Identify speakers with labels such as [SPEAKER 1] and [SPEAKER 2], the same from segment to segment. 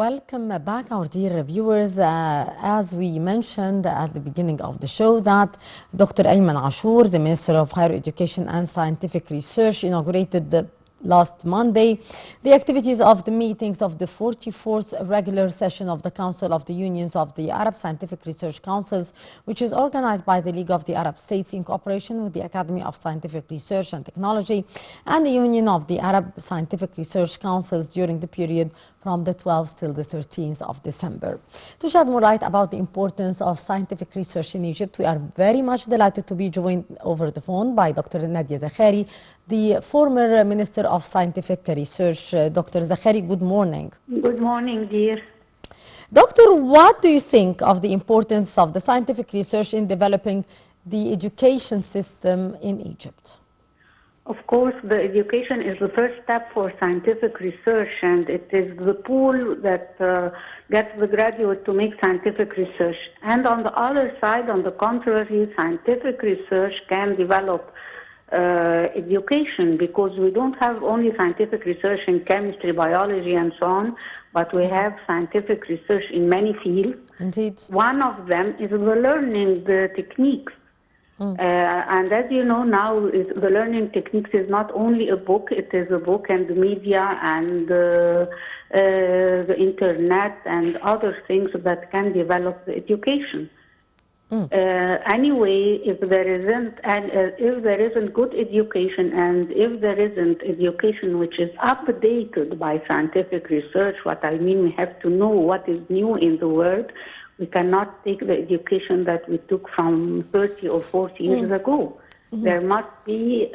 [SPEAKER 1] Welcome back, our dear viewers. As we mentioned at the beginning of the show, that Dr. Ayman Ashour, the Minister of Higher Education and Scientific Research, inaugurated last Monday the activities of the meetings of the 44th regular session of the Council of the Unions of the Arab Scientific Research Councils, which is organized by the League of the Arab States in cooperation with the Academy of Scientific Research and Technology and the Union of the Arab Scientific Research Councils during the period from the 12th till the 13th of December. To shed more light about the importance of scientific research in Egypt, we are very much delighted to be joined over the phone by Dr. Nadia Zakhari, the former Minister of Scientific Research. Dr. Zakhari, good morning.
[SPEAKER 2] Good morning, dear.
[SPEAKER 1] Doctor, what do you think of the importance of the scientific research in developing the education system in Egypt?
[SPEAKER 2] Of course, the education is the first step for scientific research, and it is the pool that gets the graduate to make scientific research. And on the other side, on the contrary, scientific research can develop education, because we don't have only scientific research in chemistry, biology, and so on, but we have scientific research in many fields.
[SPEAKER 1] Indeed.
[SPEAKER 2] One of them is the learning the techniques. And as you know now, the learning techniques is not only a book, it is a book and the media and the internet and other things that can develop the education. Anyway, if there isn't good education, and if there isn't education which is updated by scientific research, what I mean, we have to know what is new in the world. We cannot take the education that we took from 30 or 40 years ago. There must be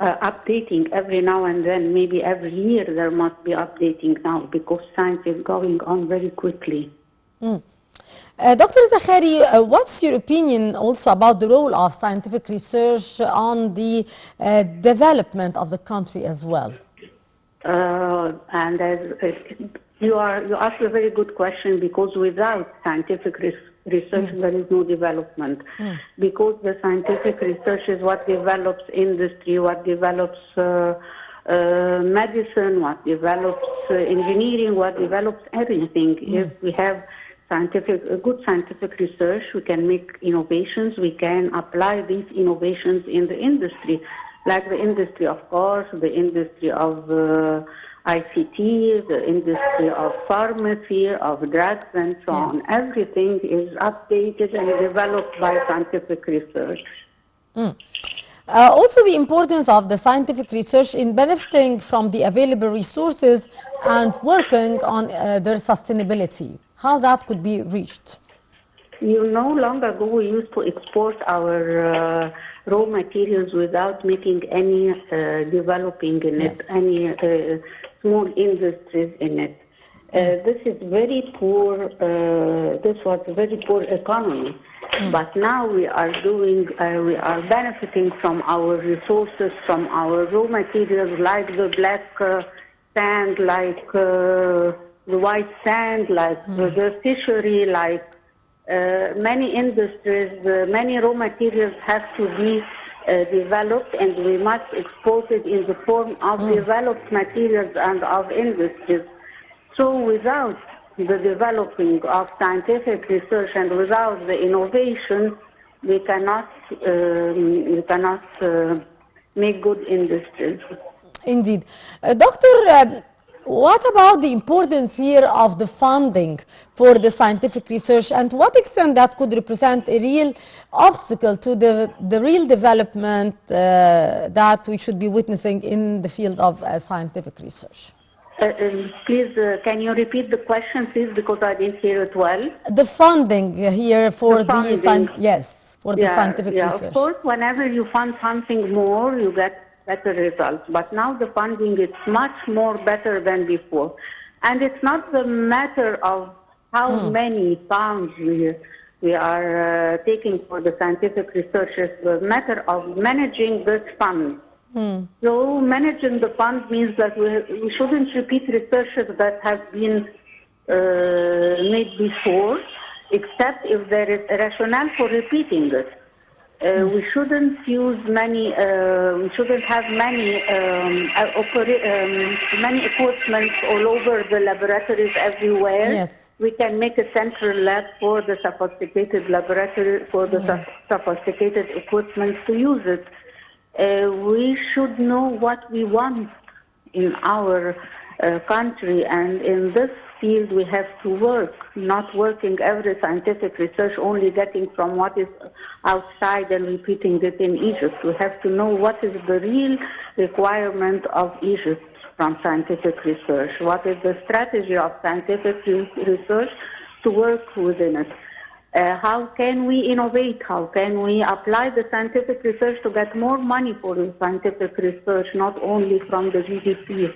[SPEAKER 2] updating every now and then, maybe every year there must be updating now, because science is going on very quickly.
[SPEAKER 1] Dr. Zakhari, what's your opinion also about the role of scientific research on the development of the country as well?
[SPEAKER 2] And as you asked a very good question, because without scientific research there is no development. Because the scientific research is what develops industry, what develops medicine, what develops engineering, what develops everything. If we have good scientific research, we can make innovations, we can apply these innovations in the industry, like the industry of cars, the industry of ICT, the industry of pharmacy, of drugs, and so on. Everything is updated and developed by scientific research.
[SPEAKER 1] Also, the importance of the scientific research in benefiting from the available resources and working on their sustainability, how that could be reached.
[SPEAKER 2] You know, long ago we used to export our raw materials without making any developing in it, any small industries in it. This is very poor, this was very poor economy. But now we are benefiting from our resources, from our raw materials, like the black sand, like the white sand, like the fishery, like many industries, many raw materials have to be developed, and we must export it in the form of developed materials and of industries. So without the developing of scientific research and without the innovation, we cannot make good industries.
[SPEAKER 1] Indeed. Doctor, what about the importance here of the funding for the scientific research, and to what extent that could represent a real obstacle to the real development that we should be witnessing in the field of scientific research?
[SPEAKER 2] Please, can you repeat the question, please, because I didn't hear it well?
[SPEAKER 1] The funding here for the scientific research.
[SPEAKER 2] Of course, whenever you fund something more, you get better results. But now the funding is much more better than before. And it's not the matter of how many pounds we are taking for the scientific research. It's the matter of managing this fund. So managing the fund means that we shouldn't repeat researches that have been made before, except if there is a rationale for repeating it. We shouldn't use many. We shouldn't have many equipment all over the laboratories everywhere.
[SPEAKER 1] Yes.
[SPEAKER 2] We can make a central lab for the sophisticated laboratory, for the sophisticated equipment to use it. We should know what we want in our country, and in this field we have to work, not working every scientific research only getting from what is outside and repeating it in Egypt. We have to know what is the real requirement of Egypt from scientific research, what is the strategy of scientific research to work within it. How can we innovate? How can we apply the scientific research to get more money for the scientific research, not only from the GDP?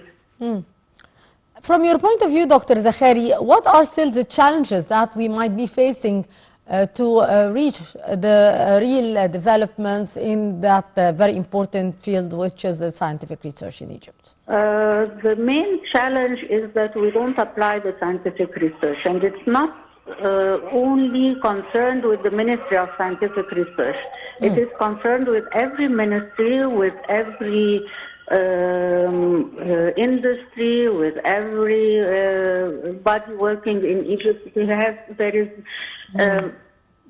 [SPEAKER 1] From your point of view, Dr. Zakhari, what are still the challenges that we might be facing to reach the real developments in that very important field, which is scientific research in Egypt?
[SPEAKER 2] The main challenge is that we don't apply the scientific research, and it's not only concerned with the Ministry of Scientific Research. It is concerned with every ministry, with every industry, with every body working in Egypt.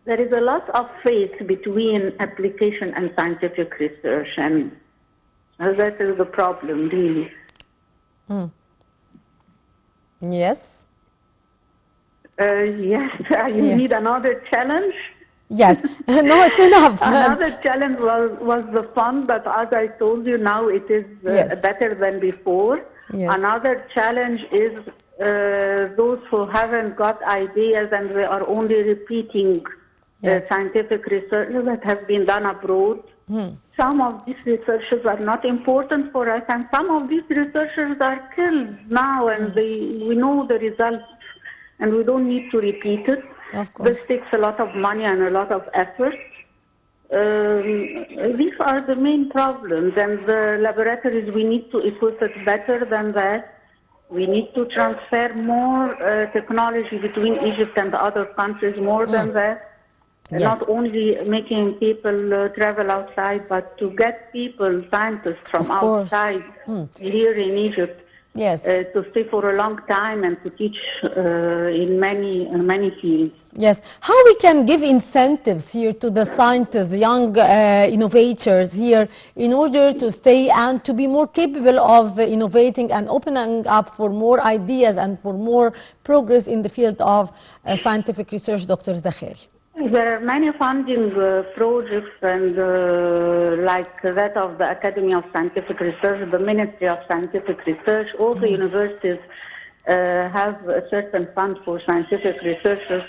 [SPEAKER 2] There is a lot of faith between application and scientific research, and that is the problem, really.
[SPEAKER 1] Yes.
[SPEAKER 2] Yes, you need another challenge?
[SPEAKER 1] Yes, no, it's enough.
[SPEAKER 2] Another challenge was the fund, but as I told you, now it is better than before.
[SPEAKER 1] Yes.
[SPEAKER 2] Another challenge is those who haven't got ideas and they are only repeating scientific research that has been done abroad. Some of these researchers are not important for us, and some of these researchers are killed now, and we know the results, and we don't need to repeat it.
[SPEAKER 1] Of course.
[SPEAKER 2] This takes a lot of money and a lot of effort. These are the main problems, and the laboratories, we need to equip it better than that. We need to transfer more technology between Egypt and other countries, more than that.
[SPEAKER 1] Yes.
[SPEAKER 2] Not only making people travel outside, but to get people, scientists from outside here in Egypt.
[SPEAKER 1] Yes.
[SPEAKER 2] To stay for a long time and to teach in many fields.
[SPEAKER 1] Yes. How we can give incentives here to the scientists, the young innovators here, in order to stay and to be more capable of innovating and opening up for more ideas and for more progress in the field of scientific research, Dr. Zakhari?
[SPEAKER 2] There are many funding projects, and like that of the Academy of Scientific Research, the Ministry of Scientific Research, all the universities have a certain fund for scientific researchers,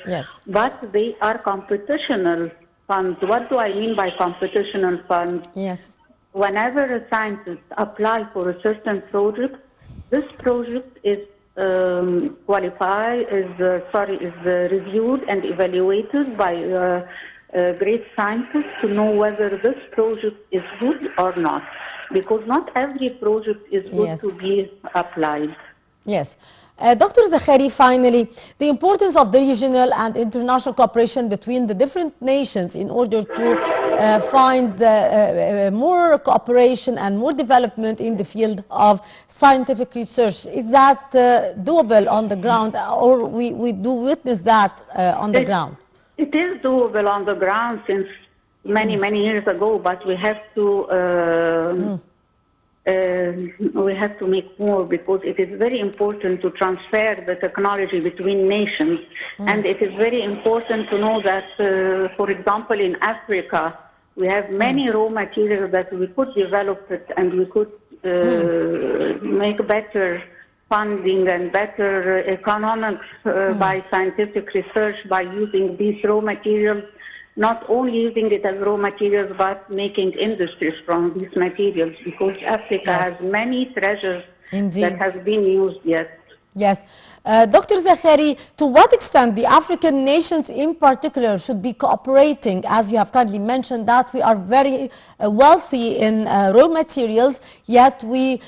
[SPEAKER 2] but they are computational funds. What do I mean by computational funds?
[SPEAKER 1] Yes.
[SPEAKER 2] Whenever a scientist applies for a certain project, this project is reviewed and evaluated by great scientists to know whether this project is good or not, because not every project is good to be applied.
[SPEAKER 1] Yes. Dr. Zakhari, finally, the importance of the regional and international cooperation between the different nations in order to find more cooperation and more development in the field of scientific research. Is that doable on the ground, or we do witness that on the ground?
[SPEAKER 2] It is doable on the ground since many years ago, but we have to make more, because it is very important to transfer the technology between nations. And it is very important to know that, for example, in Africa, we have many raw materials that we could develop it, and we could make better funding and better economics by scientific research by using these raw materials, not only using it as raw materials, but making industries from these materials, because Africa has many treasures that has been used yet.
[SPEAKER 1] Yes. Dr. Zakhari, to what extent the African nations in particular should be cooperating, as you have kindly mentioned that we are very wealthy in raw materials, yet we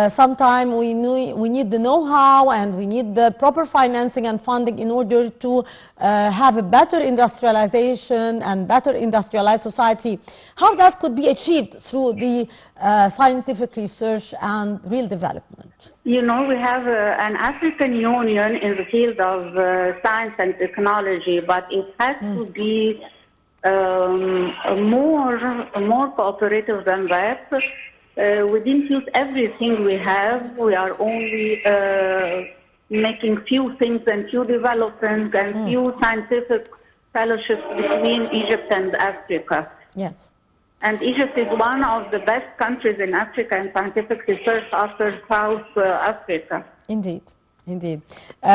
[SPEAKER 1] sometimes we need the know-how and we need the proper financing and funding in order to have a better industrialization and better industrialized society. How that could be achieved through the scientific research and real development?
[SPEAKER 2] You know, we have an African Union in the field of science and technology, but it has to be more cooperative than that. We didn't use everything we have. We are only making few things and few developments and few scientific fellowships between Egypt and Africa.
[SPEAKER 1] Yes.
[SPEAKER 2] And Egypt is one of the best countries in Africa in scientific research after South Africa.
[SPEAKER 1] Indeed. Indeed.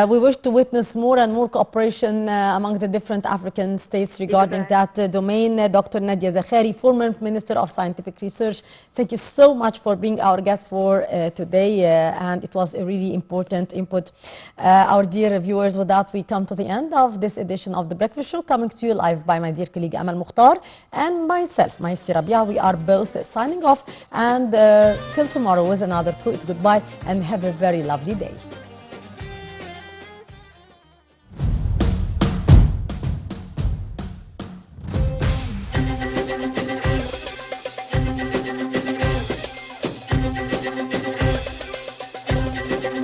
[SPEAKER 1] We wish to witness more and more cooperation among the different African states regarding that domain. Dr. Nadia Zakhari, former Minister of Scientific Research, thank you so much for being our guest for today, and it was a really important input. Our dear viewers, with that we come to the end of this edition of The Breakfast Show, coming to you live by my dear colleague Amal Mukhtar and myself, Maïsi Rabia. We are both signing off, and till tomorrow with another It's goodbye, and have a very lovely day.